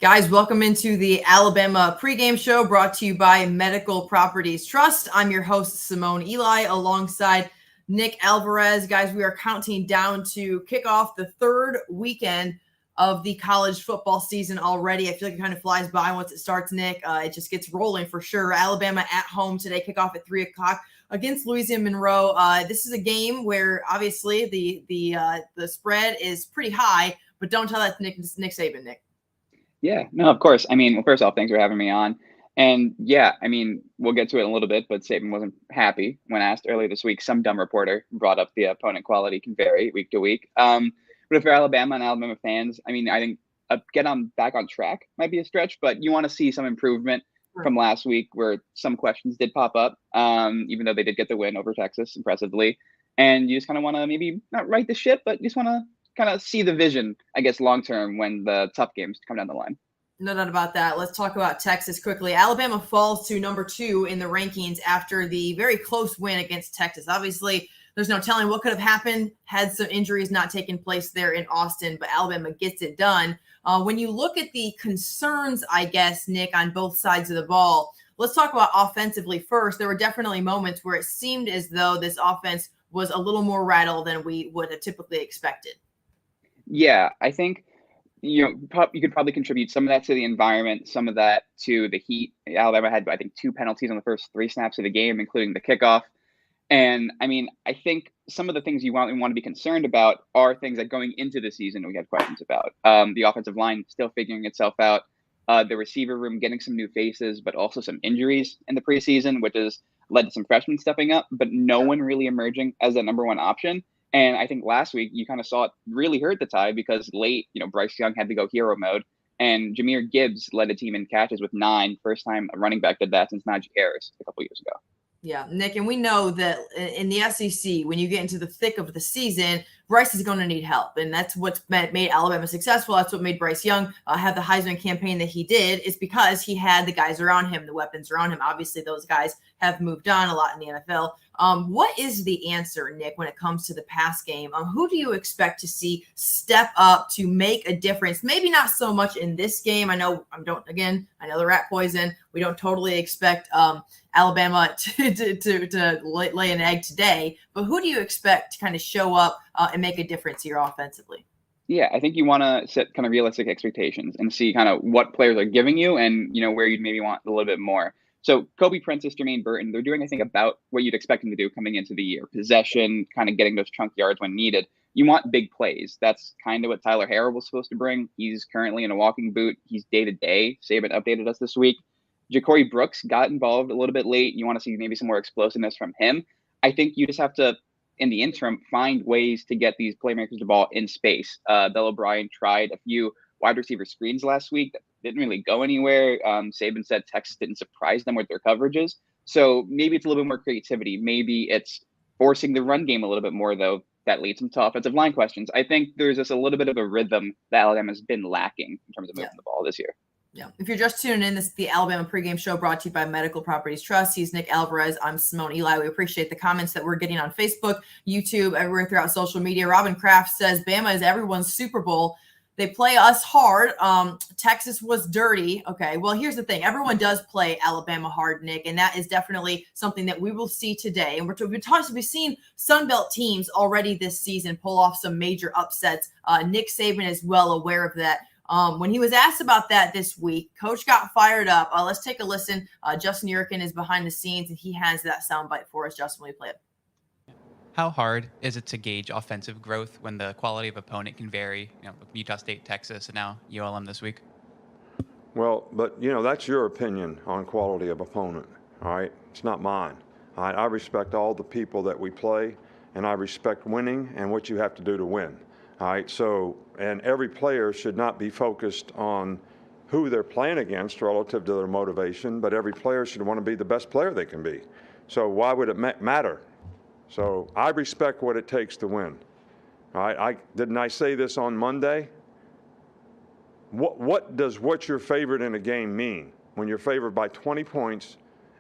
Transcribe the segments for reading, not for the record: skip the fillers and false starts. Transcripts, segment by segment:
Guys, welcome into the Alabama pregame show brought to you by Medical Properties Trust. I'm your host, Simone Eli, alongside Nick Alvarez. Guys, we are counting down to kick off the third weekend of the college football season already. I feel like it kind of flies by once it starts, Nick. It just gets rolling for sure. Alabama at home today, kick off at 3 o'clock against Louisiana Monroe. This is a game where obviously the spread is pretty high, but don't tell that to Nick Saban, Nick. Yeah, no, of course. I mean, well, first off, thanks for having me on. And yeah, I mean, we'll get to it in a little bit, but Saban wasn't happy when asked earlier this week. Some dumb reporter brought up the opponent quality can vary week to week. But if you're Alabama and Alabama fans, I mean, I think back on track might be a stretch, but you want to see some improvement from last week where some questions did pop up, even though they did get the win over Texas impressively. And you just kind of want to maybe not right the ship, but you just want to kind of see the vision, I guess, long term when the tough games come down the line. No doubt about that. Let's talk about Texas quickly. Alabama falls to number 2 in the rankings after the very close win against Texas. Obviously, there's no telling what could have happened had some injuries not taken place there in Austin, but Alabama gets it done. When you look at the concerns, I guess, Nick, on both sides of the ball, let's talk about offensively first. There were definitely moments where it seemed as though this offense was a little more rattled than we would have typically expected. Yeah, I think you could probably contribute some of that to the environment, some of that to the heat. Alabama had, I think, 2 penalties on the first 3 snaps of the game, including the kickoff. And I mean, I think some of the things you want to be concerned about are things that going into the season we had questions about. The offensive line still figuring itself out. The receiver room getting some new faces, but also some injuries in the preseason, which has led to some freshmen stepping up, but no one really emerging as the number one option. And I think last week you kind of saw it really hurt the Tide because late, Bryce Young had to go hero mode, and Jahmyr Gibbs led a team in catches with 9. First time a running back did that since Najee Harris a couple years ago. Yeah, Nick, and we know that in the SEC, when you get into the thick of the season, Bryce is going to need help, and that's what's made Alabama successful. That's what made Bryce Young have the Heisman campaign that he did, is because he had the guys around him, the weapons around him. Obviously, those guys have moved on a lot in the NFL. What is the answer, Nick, when it comes to the pass game? Who do you expect to see step up to make a difference? Maybe not so much in this game. I know the rat poison. We don't totally expect Alabama to lay an egg today, but who do you expect to kind of show up and make a difference here offensively? Yeah, I think you want to set kind of realistic expectations and see kind of what players are giving you and, where you'd maybe want a little bit more. So Kobe Prentice, Jermaine Burton, they're doing, I think, about what you'd expect them to do coming into the year. Possession, kind of getting those chunk yards when needed. You want big plays. That's kind of what Tyler Harrell was supposed to bring. He's currently in a walking boot. He's day-to-day. Saban updated us this week. Ja'Cory Brooks got involved a little bit late. You want to see maybe some more explosiveness from him. I think you just have to, in the interim, find ways to get these playmakers the ball in space. Bill O'Brien tried a few wide receiver screens last week that didn't really go anywhere. Saban said Texas didn't surprise them with their coverages. So maybe it's a little bit more creativity. Maybe it's forcing the run game a little bit more, though. That leads them to offensive line questions. I think there's just a little bit of a rhythm that Alabama's been lacking in terms of moving the ball this year. Yeah. If you're just tuning in, this is the Alabama pregame show brought to you by Medical Properties Trust. He's Nick Alvarez. I'm Simone Eli. We appreciate the comments that we're getting on Facebook, YouTube, everywhere throughout social media. Robin Kraft says, Bama is everyone's Super Bowl. They play us hard. Texas was dirty. Okay, well, here's the thing. Everyone does play Alabama hard, Nick, and that is definitely something that we will see today. And we've seen Sunbelt teams already this season pull off some major upsets. Nick Saban is well aware of that. When he was asked about that this week, Coach got fired up. Let's take a listen. Justin Yurkin is behind the scenes, and he has that soundbite for us. Justin, will you play it? How hard is it to gauge offensive growth when the quality of opponent can vary? Utah State, Texas, and now ULM this week. Well, but that's your opinion on quality of opponent. All right, it's not mine. All right, I respect all the people that we play, and I respect winning and what you have to do to win. All right, so, and every player should not be focused on who they're playing against relative to their motivation, but every player should want to be the best player they can be. So why would it matter? So I respect what it takes to win. All right, didn't I say this on Monday? What does what's your favorite in a game mean when you're favored by 20 points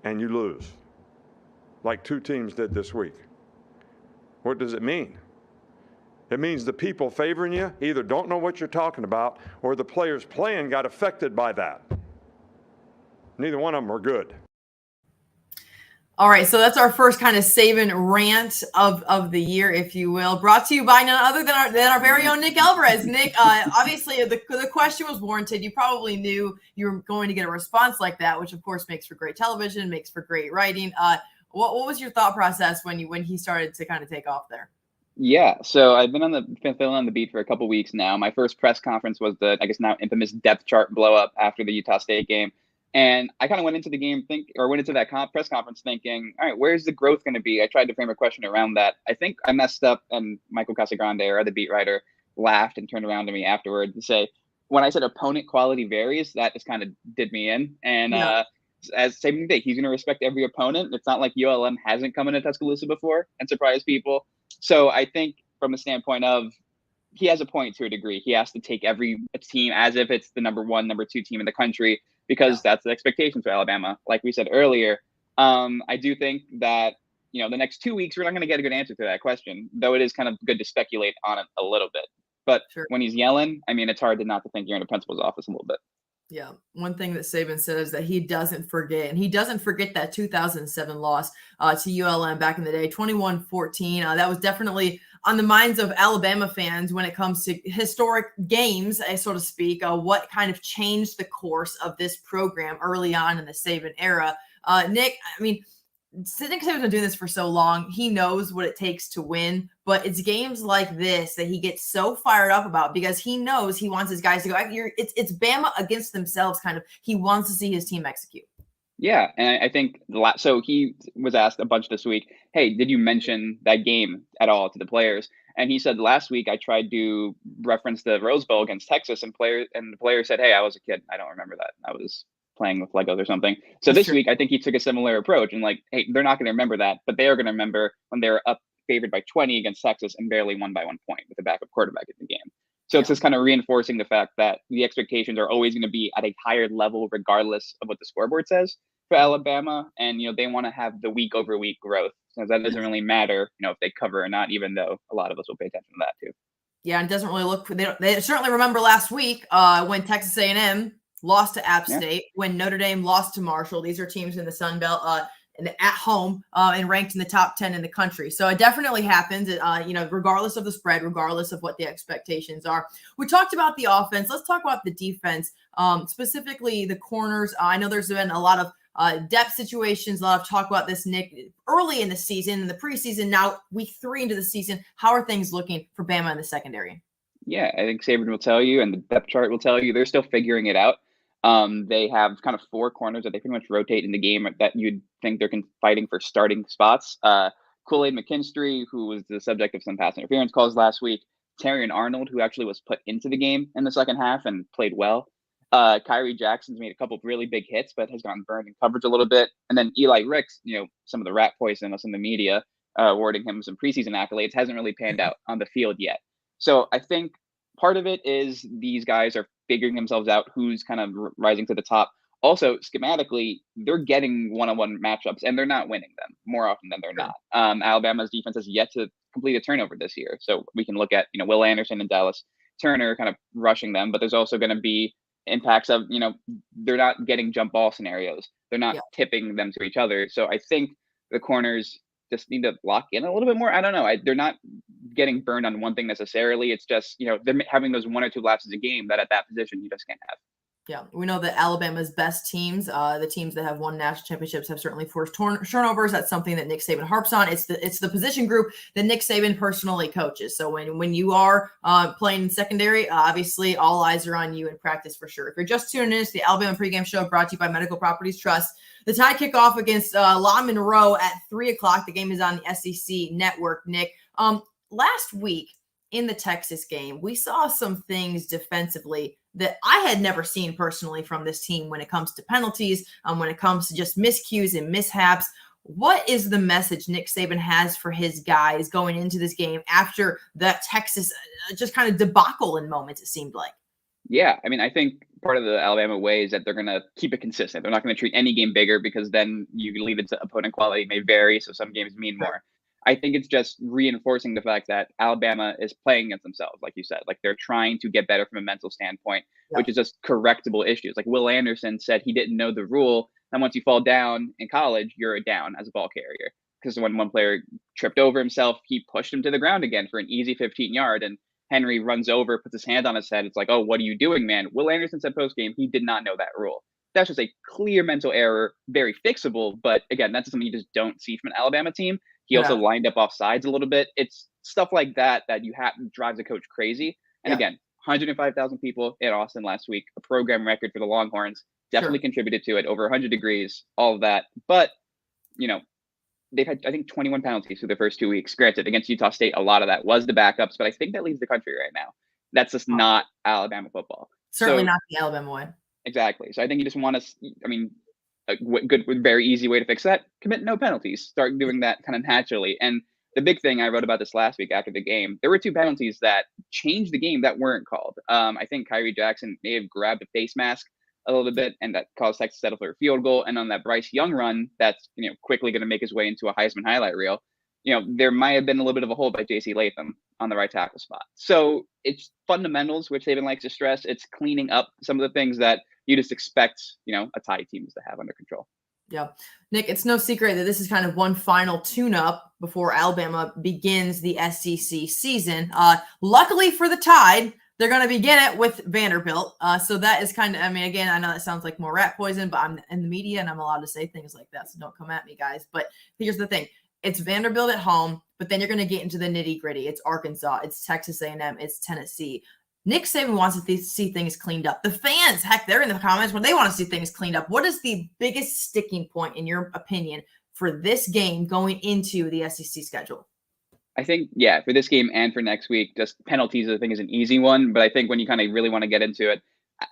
and you lose, like 2 teams did this week? What does it mean? It means the people favoring you either don't know what you're talking about or the players playing got affected by that. Neither one of them are good. All right, so that's our first kind of Saban rant of the year, if you will, brought to you by none other than our very own Nick Alvarez. Nick, obviously the question was warranted. You probably knew you were going to get a response like that, which of course makes for great television, makes for great writing. What was your thought process when he started to kind of take off there? Yeah, so I've been filling on the beat for a couple weeks now. My first press conference was the, I guess now infamous depth chart blow up after the Utah State game. And I kind of went into the game went into that press conference thinking, all right, where's the growth going to be? I tried to frame a question around that. I think I messed up, and Michael Casagrande, our other beat writer, laughed and turned around to me afterward to say, when I said opponent quality varies, that just kind of did me in. And as Saban did, he's going to respect every opponent. It's not like ULM hasn't come into Tuscaloosa before and surprised people. So I think from the standpoint of, he has a point to a degree. He has to take every team as if it's the number 1, number 2 team in the country, because that's the expectations for Alabama. Like we said earlier, I do think that, the next 2 weeks, we're not going to get a good answer to that question, though it is kind of good to speculate on it a little bit. But when he's yelling, I mean, it's hard to not to think you're in a principal's office a little bit. Yeah. One thing that Saban said is that he doesn't forget, and he doesn't forget that 2007 loss to ULM back in the day, 21-14. That was definitely on the minds of Alabama fans when it comes to historic games, so to speak, what kind of changed the course of this program early on in the Saban era. Nick, I mean, Nick Saban's been doing this for so long. He knows what it takes to win, but it's games like this that he gets so fired up about because he knows he wants his guys to go. It's Bama against themselves, kind of. He wants to see his team execute. Yeah, and I think so he was asked a bunch this week, hey, did you mention that game at all to the players? And he said, last week I tried to reference the Rose Bowl against Texas, and the player said, hey, I was a kid. I don't remember that. I was playing with Legos or something. So this week, I think he took a similar approach and like, hey, they're not going to remember that, but they are going to remember when they were up favored by 20 against Texas and barely won by 1 point with a backup quarterback in the game. So it's just kind of reinforcing the fact that the expectations are always going to be at a higher level, regardless of what the scoreboard says for Alabama. And, they want to have the week over week growth. So that doesn't really matter, if they cover or not, even though a lot of us will pay attention to that too. Yeah. And it doesn't really look, they certainly remember last week when Texas A&M lost to App State, when Notre Dame lost to Marshall. These are teams in the Sun Belt and at home and ranked in the top 10 in the country. So it definitely happens, regardless of the spread, regardless of what the expectations are. We talked about the offense. Let's talk about the defense, specifically the corners. I know there's been a lot of depth situations, a lot of talk about this, Nick, early in the season, in the preseason, now week 3 into the season. How are things looking for Bama in the secondary? Yeah, I think Saban will tell you, and the depth chart will tell you, they're still figuring it out. They have kind of 4 corners that they pretty much rotate in the game that you'd think they're fighting for starting spots. Kool-Aid McKinstry, who was the subject of some pass interference calls last week. Terrion Arnold, who actually was put into the game in the second half and played well. Kyrie Jackson's made a couple of really big hits, but has gotten burned in coverage a little bit. And then Eli Ricks, some of the rat poison us in the media, awarding him some preseason accolades, hasn't really panned out on the field yet. So I think part of it is these guys are figuring themselves out, who's kind of rising to the top. Also, schematically, they're getting one-on-one matchups, and they're not winning them more often than they're not. Alabama's defense has yet to complete a turnover this year. So we can look at, Will Anderson and Dallas Turner kind of rushing them, but there's also going to be impacts of, they're not getting jump ball scenarios. They're not tipping them to each other. So I think the corners just need to lock in a little bit more. I don't know. They're not getting burned on one thing necessarily. It's just, they're having those 1 or 2 lapses a game that at that position you just can't have. Yeah, we know that Alabama's best teams, the teams that have won national championships, have certainly forced turnovers. That's something that Nick Saban harps on. It's the position group that Nick Saban personally coaches. So when you are playing in secondary, obviously all eyes are on you in practice for sure. If you're just tuning in, it's the Alabama Pregame Show brought to you by Medical Properties Trust. The tie kickoff against La Monroe at 3:00. The game is on the SEC Network. Nick, last week in the Texas game, we saw some things defensively that I had never seen personally from this team when it comes to penalties, when it comes to just miscues and mishaps. What is the message Nick Saban has for his guys going into this game after that Texas just kind of debacle in moments, it seemed like? Yeah, I mean, I think part of the Alabama way is that they're going to keep it consistent. They're not going to treat any game bigger, because then you can leave it to opponent quality may vary, so some games mean more. I think it's just reinforcing the fact that Alabama is playing against themselves, like you said. Like they're trying to get better from a mental standpoint, Yeah. which is just correctable issues. Like Will Anderson said he didn't know the rule, and once you fall down in college, you're a down as a ball carrier. Because when one player tripped over himself, he pushed him to the ground again for an easy 15-yard, and Henry runs over, puts his hand on his head. It's like, oh, what are you doing, man? Will Anderson said post game he did not know that rule. That's just a clear mental error, very fixable. But again, that's something you just don't see from an Alabama team. He also lined up off sides a little bit. It's stuff like that you have drives a coach crazy. And again, 105,000 people in Austin last week, a program record for the Longhorns, definitely contributed to it. Over 100 degrees, all of that. But they've had, I think, 21 penalties through the first 2 weeks. Granted, against Utah State, a lot of that was the backups, but I think that leads the country right now. That's just not Alabama football. Certainly not the Alabama way. Exactly. So I think you just want to, a good, very easy way to fix that, commit no penalties. Start doing that kind of naturally. And the big thing, I wrote about this last week after the game, there were 2 penalties that changed the game that weren't called. I think Kyrie Jackson may have grabbed a face mask a little bit, and that caused Texas to settle for a field goal. And on that Bryce Young run, that's quickly going to make his way into a Heisman highlight reel. There might have been a little bit of a hold by J.C. Latham on the right tackle spot. So it's fundamentals, which Saban likes to stress. It's cleaning up some of the things that you just expect, a tie team to have under control. Yeah. Nick, it's no secret that this is kind of one final tune-up before Alabama begins the SEC season. Luckily for the Tide, they're going to begin it with Vanderbilt. So that is kind of, again, I know that sounds like more rat poison, but I'm in the media and I'm allowed to say things like that. So don't come at me, guys. But here's the thing. It's Vanderbilt at home, but then you're going to get into the nitty gritty. It's Arkansas, it's Texas A&M, it's Tennessee. Nick Saban wants to see things cleaned up. The fans, heck, they're in the comments when they want to see things cleaned up. What is the biggest sticking point, in your opinion, for this game going into the SEC schedule? I think, for this game and for next week, just penalties, I think, is an easy one. But I think when you kind of really want to get into it,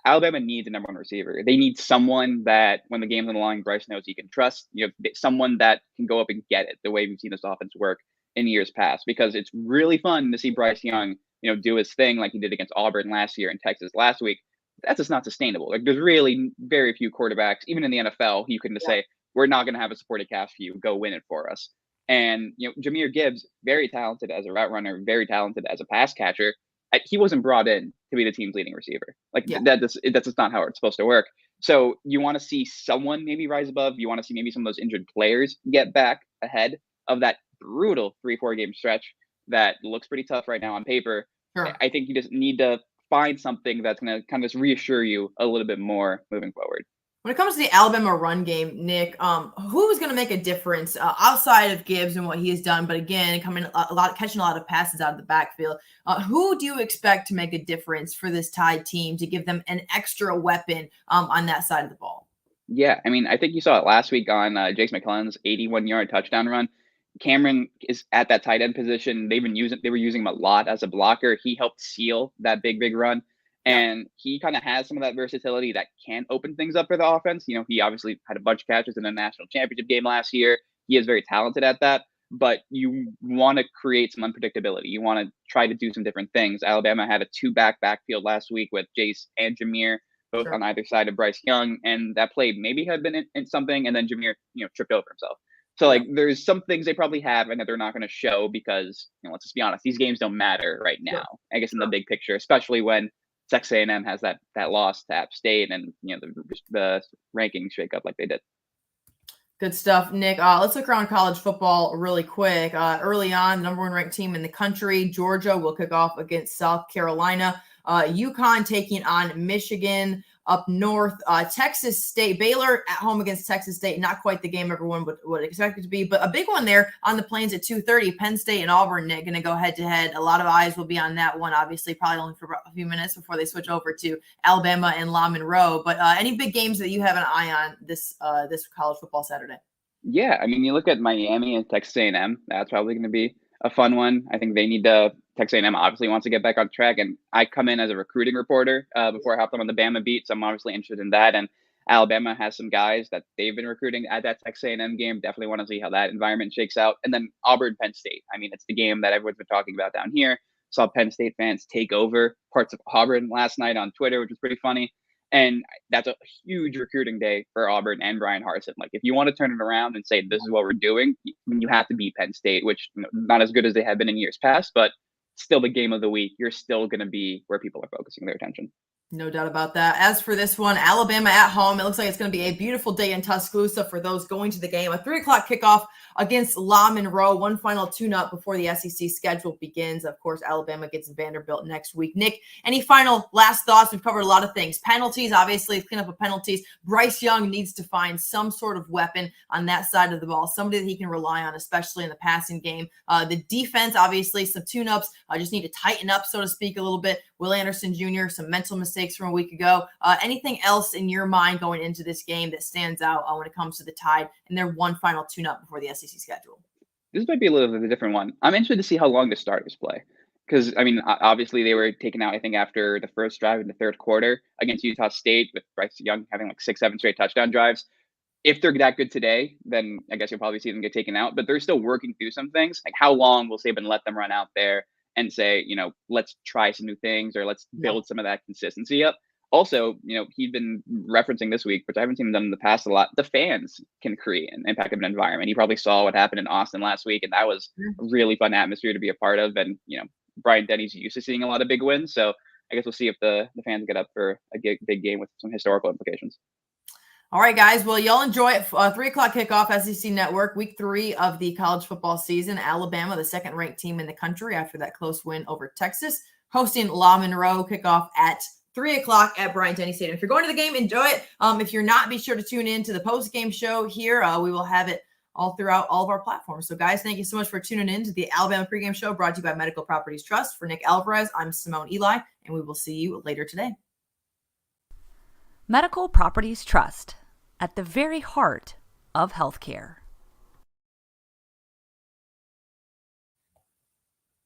Alabama needs a number 1 receiver. They need someone that, when the game's on the line, Bryce knows he can trust. Someone that can go up and get it, the way we've seen this offense work in years past. Because it's really fun to see Bryce Young, do his thing like he did against Auburn last year and Texas last week. That's just not sustainable. Like, there's really very few quarterbacks, even in the NFL, you can just say, we're not going to have a supported cast for you. Go win it for us. And, Jahmyr Gibbs, very talented as a route runner, very talented as a pass catcher. He wasn't brought in to be the team's leading receiver. That's just not how it's supposed to work. So you want to see someone maybe rise above. You want to see maybe some of those injured players get back ahead of that brutal 3-4 game stretch that looks pretty tough right now on paper. Sure. I think you just need to find something that's going to kind of just reassure you a little bit more moving forward. When it comes to the Alabama run game, Nick, who is going to make a difference outside of Gibbs and what he has done? But again, catching a lot of passes out of the backfield. Who do you expect to make a difference for this Tide team to give them an extra weapon on that side of the ball? Yeah, I think you saw it last week on Jace McClellan's 81-yard touchdown run. Cameron is at that tight end position. They were using him a lot as a blocker. He helped seal that big run. And he kind of has some of that versatility that can open things up for the offense. He obviously had a bunch of catches in the national championship game last year. He is very talented at that, but you want to create some unpredictability. You want to try to do some different things. Alabama had a 2-back backfield last week with Jace and Jahmyr, both on either side of Bryce Young. And that play maybe had been in something, and then Jahmyr, tripped over himself. So there's some things they probably have and that they're not going to show because, let's just be honest, these games don't matter right now, I guess, in the big picture, especially when Texas A&M has that loss to App State and, the rankings shake up like they did. Good stuff, Nick. Let's look around college football really quick. Early on, the number 1 ranked team in the country, Georgia, will kick off against South Carolina. UConn taking on Michigan. Up north, Texas State, Baylor at home against Texas State. Not quite the game everyone would expect it to be, but a big one there on the Plains at 2:30. Penn State and Auburn, Nick, going to go head-to-head. A lot of eyes will be on that one, obviously, probably only for a few minutes before they switch over to Alabama and La Monroe. But any big games that you have an eye on this college football Saturday? Yeah, you look at Miami and Texas A&M. That's probably going to be a fun one. I think they need to. Texas A&M obviously wants to get back on track, and I come in as a recruiting reporter before I hopped on the Bama beat, so I'm obviously interested in that. And Alabama has some guys that they've been recruiting at that Texas A&M game. Definitely want to see how that environment shakes out. And then Auburn, Penn State. It's the game that everyone's been talking about down here. Saw Penn State fans take over parts of Auburn last night on Twitter, which was pretty funny. And that's a huge recruiting day for Auburn and Brian Harsin. Like, if you want to turn it around and say, this is what we're doing, you have to beat Penn State, which, not as good as they have been in years past, but still the game of the week. You're still going to be where people are focusing their attention. No doubt about that. As for this one, Alabama at home. It looks like it's going to be a beautiful day in Tuscaloosa for those going to the game. A 3 o'clock kickoff against La Monroe. One final tune-up before the SEC schedule begins. Of course, Alabama gets Vanderbilt next week. Nick, any final last thoughts? We've covered a lot of things. Penalties, obviously, clean up of penalties. Bryce Young needs to find some sort of weapon on that side of the ball, somebody that he can rely on, especially in the passing game. The defense, obviously, some tune-ups. Just need to tighten up, so to speak, a little bit. Will Anderson Jr., some mental mistakes from a week ago. Anything else in your mind going into this game that stands out when it comes to the Tide and their one final tune-up before the SEC schedule? This might be a little bit of a different one. I'm interested to see how long the starters play. Because, I mean, obviously they were taken out, I think, after the first drive in the third quarter against Utah State, with Bryce Young having like 6-7 straight touchdown drives. If they're that good today, then I guess you'll probably see them get taken out. But they're still working through some things. Like, how long will Saban let them run out there and say, let's try some new things, or let's build some of that consistency up? Also, he'd been referencing this week, which I haven't seen him done in the past a lot, the fans can create an impact of an environment. He probably saw what happened in Austin last week, and that was a really fun atmosphere to be a part of. And, Brian Denny's used to seeing a lot of big wins. So I guess we'll see if the fans get up for a big game with some historical implications. All right, guys. Well, y'all enjoy it. 3 o'clock kickoff, SEC Network, week 3 of the college football season. Alabama, the second-ranked team in the country after that close win over Texas, hosting La Monroe. Kickoff at 3 o'clock at Bryant-Denny Stadium. If you're going to the game, enjoy it. If you're not, be sure to tune in to the post-game show here. We will have it all throughout all of our platforms. So, guys, thank you so much for tuning in to the Alabama Pregame Show, brought to you by Medical Properties Trust. For Nick Alvarez, I'm Simone Eli, and we will see you later today. Medical Properties Trust, at the very heart of healthcare.